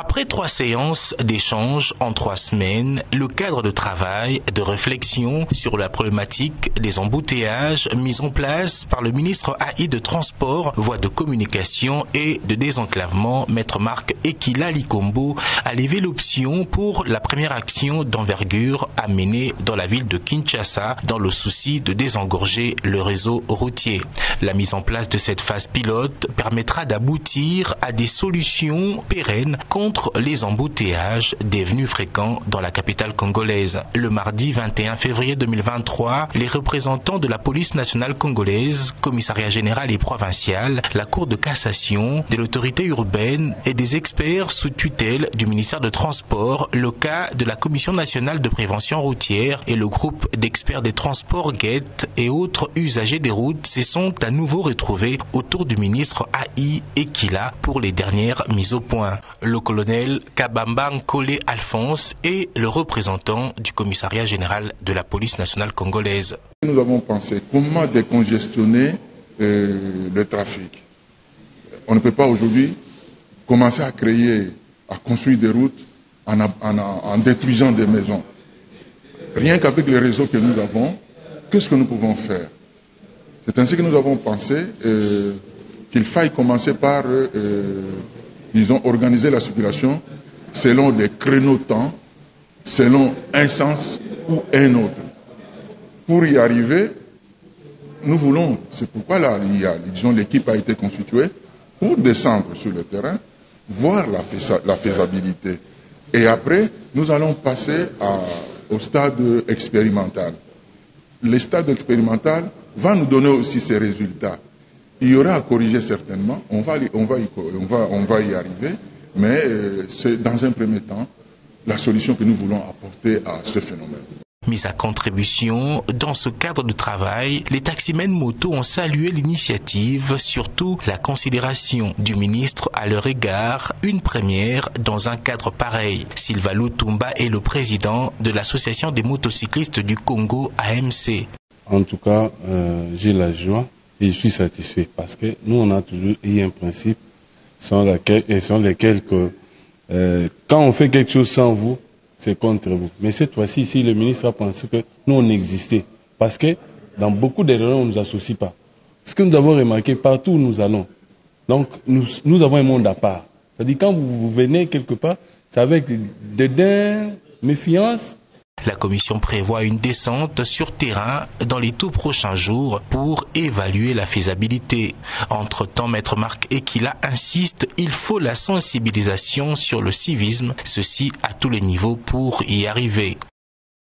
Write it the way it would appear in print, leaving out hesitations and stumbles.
Après 3 séances d'échange en 3 semaines, le cadre de travail, de réflexion sur la problématique des embouteillages mis en place par le ministre AI de Transport, Voies de Communication et de Désenclavement, Maître Marc Ekila Likombo, a levé l'option pour la première action d'envergure à mener dans la ville de Kinshasa dans le souci de désengorger le réseau routier. La mise en place de cette phase pilote permettra d'aboutir à des solutions pérennes contre les embouteillages devenus fréquents dans la capitale congolaise. Le mardi 21 février 2023, les représentants de la police nationale congolaise, commissariat général et provincial, la cour de cassation, de l'autorité urbaine et des experts sous tutelle du ministère de Transport, le cas de la commission nationale de prévention routière et le groupe d'experts des transports GET et autres usagers des routes se sont à nouveau retrouvés autour du ministre AI Ekila pour les dernières mises au point. Le colonel Kabamba Nkole Alphonse est le représentant du commissariat général de la police nationale congolaise. Nous avons pensé comment décongestionner le trafic. On ne peut pas aujourd'hui commencer à construire des routes en détruisant des maisons. Rien qu'avec les réseaux que nous avons, qu'est-ce que nous pouvons faire? C'est ainsi que nous avons pensé qu'il faille commencer par disons, organiser la circulation selon des créneaux-temps, selon un sens ou un autre. Pour y arriver, nous voulons, c'est pourquoi là, disons, l'équipe a été constituée pour descendre sur le terrain, voir la faisabilité. Et après, nous allons passer au stade expérimental. Le stade expérimental va nous donner aussi ses résultats. Il y aura à corriger certainement, on va y arriver, mais c'est dans un premier temps la solution que nous voulons apporter à ce phénomène. Mise à contribution, dans ce cadre de travail, les taximens motos ont salué l'initiative, surtout la considération du ministre à leur égard, une première dans un cadre pareil. Sylvain Lutumba est le président de l'association des motocyclistes du Congo, AMC. En tout cas, j'ai la joie. Et je suis satisfait parce que nous, on a toujours eu un principe sans lequel quand on fait quelque chose sans vous, c'est contre vous. Mais cette fois-ci, ici, le ministre a pensé que nous, on existait. Parce que dans beaucoup des régions, on ne nous associe pas. Ce que nous avons remarqué partout où nous allons, donc nous avons un monde à part. C'est-à-dire quand vous venez quelque part, c'est avec dédain, méfiance. La commission prévoit une descente sur terrain dans les tout prochains jours pour évaluer la faisabilité. Entre-temps, Maître Marc Ekila insiste, il faut la sensibilisation sur le civisme, ceci à tous les niveaux pour y arriver.